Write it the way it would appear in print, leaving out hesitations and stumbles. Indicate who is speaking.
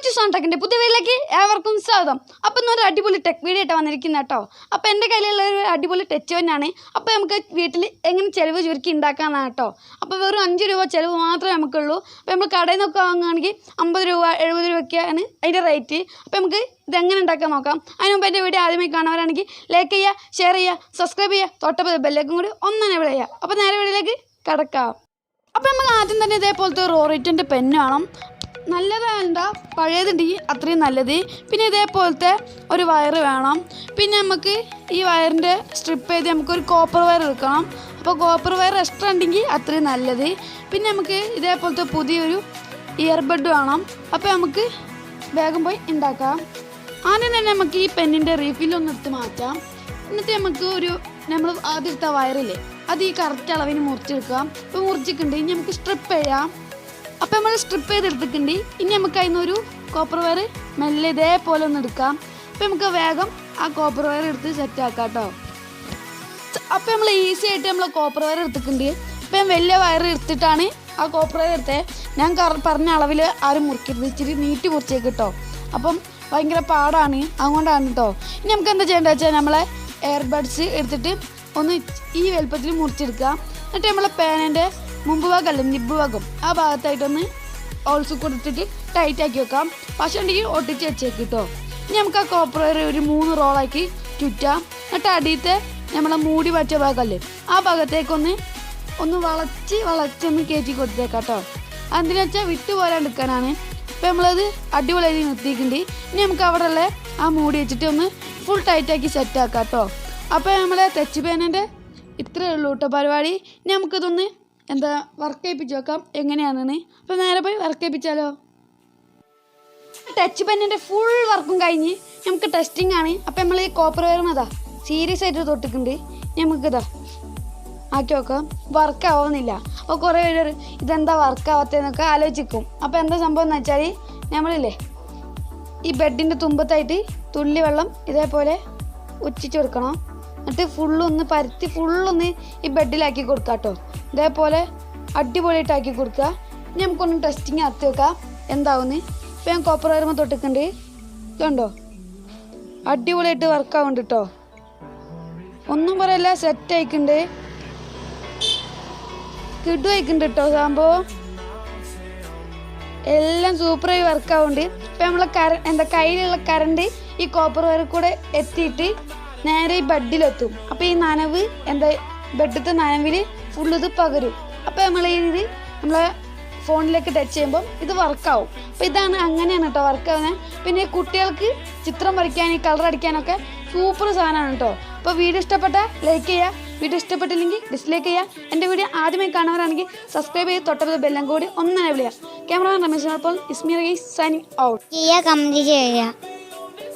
Speaker 1: കൊച്ചു സോൺടെക്കിൻ്റെ പുതിയ വീട്ടിലേക്ക് ഏവർക്കും സ്വാഗതം. അപ്പം ഇന്നൊരു അടിപൊളി ടെക് വീഡിയോ ആയിട്ട് വന്നിരിക്കുന്നത് കേട്ടോ. അപ്പോൾ എൻ്റെ കയ്യിലുള്ള ഒരു അടിപൊളി ടച്ച് പെന്നാണ്. അപ്പോൾ നമുക്ക് വീട്ടിൽ എങ്ങനെ ചിലവ് ചുരുക്കി ഉണ്ടാക്കാമെന്നാണ് കേട്ടോ. അപ്പോൾ വെറും 5 രൂപ ചിലവ് മാത്രമേ നമുക്കുള്ളൂ. അപ്പോൾ നമ്മൾ കടയിൽ നിന്നൊക്കെ വാങ്ങുകയാണെങ്കിൽ 50 രൂപ 70 രൂപയ്ക്കാണ് അതിൻ്റെ റേറ്റ്. അപ്പോൾ നമുക്ക് ഇതെങ്ങനെ ഉണ്ടാക്കാൻ നോക്കാം. അതിന് മുമ്പ് എൻ്റെ വീഡിയോ ആദ്യമായി കാണുന്നവരാണെങ്കിൽ ലൈക്ക് ചെയ്യുക, ഷെയർ ചെയ്യുക, സബ്സ്ക്രൈബ് ചെയ്യുക, തൊട്ടപ്പോൾ ബെല്ലേക്കും കൂടി എനേബിൾ ചെയ്യുക. അപ്പോൾ നേരെ വീഡിയോയിലേക്ക് കടക്കാം. അപ്പോൾ നമുക്ക് ആദ്യം തന്നെ ഇതേപോലത്തെ റോറിറ്റിൻ്റെ പെന്ന് വേണം. നല്ലതല്ല, പഴയതുണ്ടെങ്കിൽ അത്രയും നല്ലത്. പിന്നെ ഇതേപോലത്തെ ഒരു വയറ് വേണം. പിന്നെ നമുക്ക് ഈ വയറിൻ്റെ സ്ട്രിപ്പ് ചെയ്ത് നമുക്കൊരു കോപ്പർ വയർ എടുക്കണം. അപ്പോൾ കോപ്പർ വയർ എക്സ്ട്രാ ഉണ്ടെങ്കിൽ അത്രയും നല്ലത്. പിന്നെ നമുക്ക് ഇതേപോലത്തെ പുതിയൊരു ഇയർബഡ് വേണം. അപ്പോൾ നമുക്ക് വേഗം പോയി ഉണ്ടാക്കാം. ആദ്യം തന്നെ നമുക്ക് ഈ പെന്നിൻ്റെ റീഫില്ലൊന്ന് എടുത്ത് മാറ്റാം. എന്നിട്ട് നമുക്ക് നമ്മൾ ആദ്യം എടുത്ത വയറില്ലേ അത് ഈ കറക്റ്റ് അളവിന് മുറിച്ചെടുക്കാം. ഇപ്പോൾ മുറിച്ചിട്ടുണ്ട്, ഇനി നമുക്ക് സ്ട്രിപ്പ് ചെയ്യാം. അപ്പോൾ നമ്മൾ സ്ട്രിപ്പ് ചെയ്തെടുത്തിട്ടുണ്ട്. ഇനി നമുക്ക് അതിനൊരു കോപ്പർ വയർ മെല്ലെ ഇതേപോലെ ഒന്ന് എടുക്കാം. അപ്പോൾ നമുക്ക് വേഗം ആ കോപ്പർ വയർ എടുത്ത് സെറ്റ് ആക്കാം കേട്ടോ. അപ്പോൾ നമ്മൾ ഈസി ആയിട്ട് നമ്മൾ കോപ്പർ വയർ എടുത്തിട്ടുണ്ട്. അപ്പോൾ ഞാൻ വലിയ വയർ എടുത്തിട്ടാണ് ആ കോപ്പർ വയർ എടുത്തത്. ഞാൻ പറഞ്ഞ അളവിൽ ആരും മുറിക്കരുത്, ഇച്ചിരി നീട്ടി മുറിച്ചേക്ക് കേട്ടോ. അപ്പം ഭയങ്കര പാടാണ്, അതുകൊണ്ടാണ് കേട്ടോ. ഇനി നമുക്ക് എന്താ ചെയ്യേണ്ടത് വെച്ചാൽ നമ്മളെ എയർബഡ്സ് എടുത്തിട്ട് ഒന്ന് ഈ വലുപ്പത്തിൽ മുറിച്ചെടുക്കുക. എന്നിട്ട് നമ്മളെ പേനൻ്റെ മുമ്പ് ഭാഗമല്ല നിബ് ഭാഗം ആ ഭാഗത്തായിട്ടൊന്ന് ഓൾസ് കൊടുത്തിട്ട് ടൈറ്റാക്കി വെക്കാം. പക്ഷേ ഉണ്ടെങ്കിൽ ഒട്ടിച്ച് വെച്ചേക്ക് കേട്ടോ. ഇനി നമുക്ക് ആ കോപ്പർ വയർ ഒരു 3 റോളാക്കി ചുറ്റാം. എന്നിട്ട് അടിയത്തെ നമ്മളെ മൂടി പറ്റിയ ഭാഗമല്ലേ ആ ഭാഗത്തേക്കൊന്ന് വളച്ചൊന്ന് കയറ്റി കൊടുത്തേക്കാം കേട്ടോ. അതെന്തിനാ വെച്ചാൽ വിട്ടു പോരാണ്ടിരിക്കാനാണ്. അപ്പോൾ നമ്മളത് അടിപൊളിയായി നിർത്തിയിട്ടുണ്ട്. ഇനി നമുക്ക് അവിടെ ഉള്ള ആ മൂടി വെച്ചിട്ട് ഒന്ന് ഫുൾ ടൈറ്റാക്കി സെറ്റാക്കാം കേട്ടോ. അപ്പോൾ നമ്മളെ ടച്ച് പേനൻ്റെ ഇത്രയേ ഉള്ളൂ കേട്ടോ പരിപാടി. ഇനി നമുക്കിതൊന്ന് വർക്ക് ചെയ്യിപ്പിച്ച് വെക്കാം എങ്ങനെയാണെന്ന്. അപ്പോൾ നേരെ പോയി വർക്ക് ചെയ്യിപ്പിച്ചാലോ. ടച്ച് പെന്നിൻ്റെ ഫുൾ വർക്കും കഴിഞ്ഞ് നമുക്ക് ടെസ്റ്റിംഗ് ആണ്. അപ്പോൾ നമ്മൾ ഈ കോപ്പർ വയറിനതാ സീരിയസ് ആയിട്ട് തൊട്ടിട്ടുണ്ട്. നമുക്കിതാ ആക്കി വെക്കാം. വർക്ക് ആവുന്നില്ല. അപ്പോൾ കുറേ പേര് ഇതെന്താ വർക്ക് ആവാത്തതെന്നൊക്കെ ആലോചിക്കും. അപ്പോൾ എന്താ സംഭവം എന്ന് വെച്ചാൽ നമ്മളില്ലേ ഈ ബെഡിൻ്റെ തുമ്പത്തായിട്ട് തുള്ളി വെള്ളം ഇതേപോലെ ഉച്ചിച്ച് കൊടുക്കണം. എന്നിട്ട് ഫുള്ളൊന്ന് പരത്തി ഫുള്ളൊന്ന് ഈ ബെഡിലാക്കി കൊടുക്കുക കേട്ടോ. ഇതേപോലെ അടിപൊളിയായിട്ടാക്കി കൊടുക്കുക. ഇനി നമുക്കൊന്ന് ടെസ്റ്റിങ് നടത്തി വെക്കാം എന്താവുന്ന്. ഇപ്പോൾ ഞാൻ കോപ്പർ വയറുമ്പോൾ തൊട്ടിട്ടുണ്ട്. ഇതുണ്ടോ അടിപൊളിയായിട്ട് വർക്ക് ആവുന്നുണ്ട് കേട്ടോ. ഒന്നും പറയല്ല, സെറ്റ് ആയിക്കുണ്ട്, കിഡു ആയിക്കുണ്ട് കേട്ടോ. സംഭവം എല്ലാം സൂപ്പറായി വർക്ക് ആവുന്നുണ്ട്. ഇപ്പം നമ്മളെ കയ്യിലുള്ള കറണ്ട് ഈ കോപ്പർ വയറിൽ കൂടെ എത്തിയിട്ട് നേരെ ഈ ബെഡിലെത്തും. അപ്പോൾ ഈ നനവ് ബെഡിലത്തെ നനവിൽ ഫുള്ള് ഇത് പകരും. അപ്പോൾ നമ്മളെ ഫോണിലേക്ക് ടച്ച് ചെയ്യുമ്പം ഇത് വർക്കാവും. അപ്പോൾ ഇതാണ് അങ്ങനെയാണ് കേട്ടോ വർക്കാവുന്നത്. പിന്നെ കുട്ടികൾക്ക് ചിത്രം വരയ്ക്കാൻ കളർ അടിക്കാനൊക്കെ സൂപ്പർ സാധനമാണ് കേട്ടോ. അപ്പോൾ വീഡിയോ ഇഷ്ടപ്പെട്ട ലൈക്ക് ചെയ്യുക, വീഡിയോ ഇഷ്ടപ്പെട്ടില്ലെങ്കിൽ ഡിസ്ലൈക്ക് ചെയ്യുക. എൻ്റെ വീഡിയോ ആദ്യമായി കാണുന്നവരാണെങ്കിൽ സബ്സ്ക്രൈബ് ചെയ്ത് തൊട്ടടുത്ത ബെല്ലും കൂടി എനേബിൾ ചെയ്യുക. ക്യാമറമാൻ രമേശിനോടൊപ്പം Ismi Rageez signing out.
Speaker 2: Comment ചെയ്യുക.